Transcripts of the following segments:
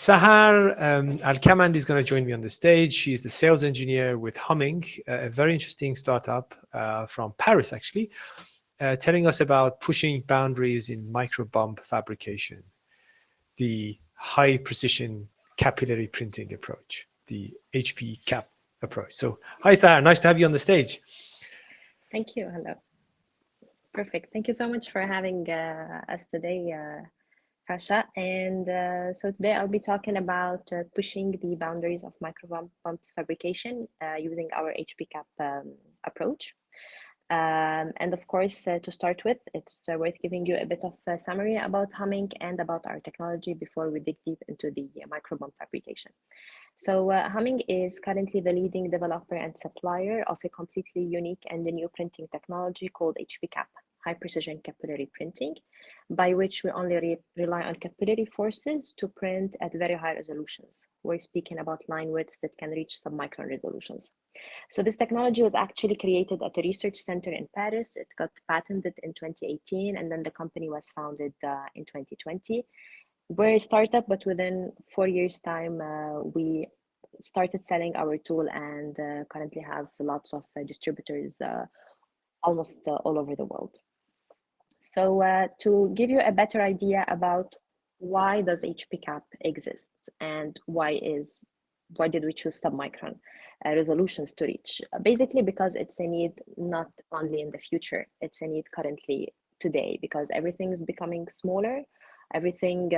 Sahar Kamand is going to join me on the stage. She is the sales engineer with Hummink, a very interesting startup from Paris, actually, telling us about pushing boundaries in microbump fabrication, the high precision capillary printing approach, the HPCaP approach. So, hi, Sahar. Nice to have you on the stage. Thank you. Hello. Perfect. Thank you so much for having us today, Kasha. And so today I'll be talking about pushing the boundaries of microbumps fabrication using our HPCaP approach. And of course, to start with, it's worth giving you a bit of a summary about Hummink and about our technology before we dig deep into the microbump fabrication. So Humming is currently the leading developer and supplier of a completely unique and new printing technology called HPCaP, high precision capillary printing, by which we only rely on capillary forces to print at very high resolutions. We're speaking about line width that can reach submicron resolutions. So this technology was actually created at a research center in Paris. It got patented in 2018, and then the company was founded in 2020. We're a startup, but within 4 years' time, we started selling our tool and currently have lots of distributors almost all over the world. So to give you a better idea about why does HPCaP exist and why did we choose submicron resolutions to reach? Basically because it's a need not only in the future, it's a need currently today, because everything is becoming smaller. Everything,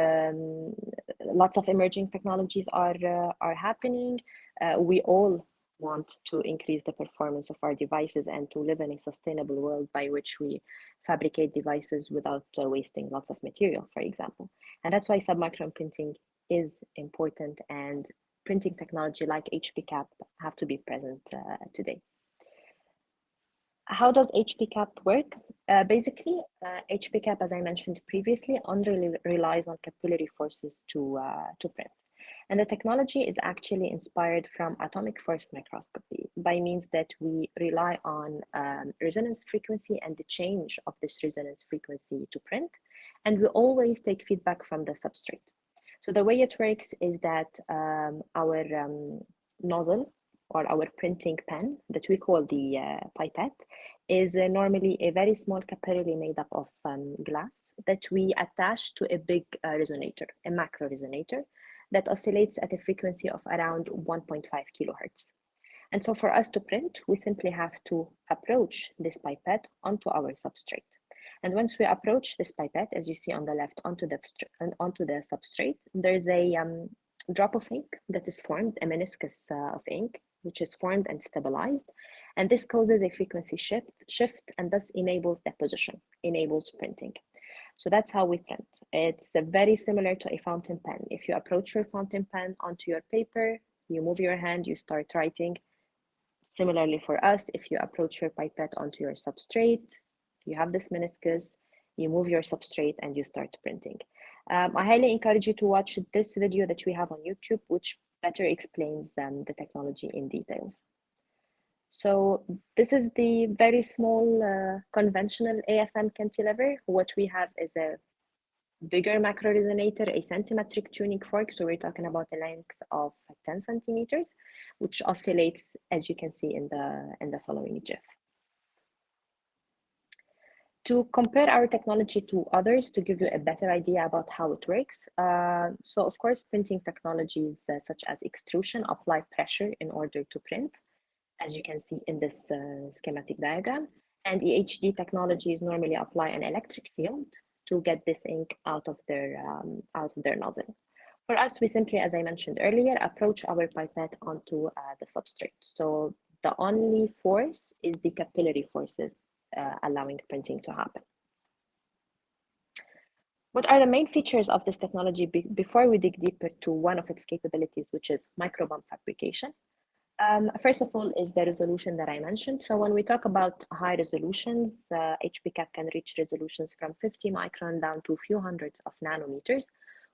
lots of emerging technologies are happening. We all want to increase the performance of our devices and to live in a sustainable world by which we fabricate devices without wasting lots of material, for example. And that's why submicron printing is important, and printing technology like HPCaP have to be present today. How does HPCaP work? Basically, HPCaP, as I mentioned previously, only relies on capillary forces to print. And the technology is actually inspired from atomic force microscopy, by means that we rely on resonance frequency and the change of this resonance frequency to print. And we always take feedback from the substrate. So the way it works is that our nozzle, or our printing pen that we call the pipette, is normally a very small capillary made up of glass that we attach to a big resonator, a macro resonator, that oscillates at a frequency of around 1.5 kilohertz. And so for us to print, we simply have to approach this pipette onto our substrate. And once we approach this pipette, as you see on the left, onto the substrate, there's a drop of ink that is formed, a meniscus of ink, which is formed and stabilized. And this causes a frequency shift and thus enables deposition, enables printing. So that's how we print. It's very similar to a fountain pen. If you approach your fountain pen onto your paper, you move your hand, you start writing. Similarly for us, if you approach your pipette onto your substrate, you have this meniscus, you move your substrate and you start printing. I highly encourage you to watch this video that we have on YouTube, which better explains the technology in details. So this is the very small conventional AFM cantilever. What we have is a bigger macro resonator, a centimetric tuning fork. So we're talking about a length of 10 centimeters, which oscillates, as you can see in the following GIF. To compare our technology to others, to give you a better idea about how it works. So of course, printing technologies such as extrusion apply pressure in order to print, as you can see in this schematic diagram. And EHD technologies normally apply an electric field to get this ink out of their nozzle. For us, we simply, as I mentioned earlier, approach our pipette onto the substrate. So the only force is the capillary forces allowing printing to happen. What are the main features of this technology before we dig deeper to one of its capabilities, which is microbump fabrication? First of all is the resolution that I mentioned. So when we talk about high resolutions, HPCaP can reach resolutions from 50 micron down to a few hundreds of nanometers.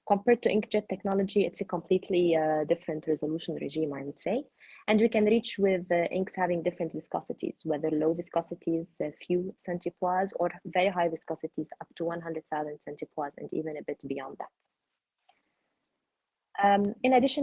Compared to inkjet technology, it's a completely different resolution regime, I would say. And we can reach with inks having different viscosities, whether low viscosities, a few centipoise, or very high viscosities up to 100,000 centipoise and even a bit beyond that. In addition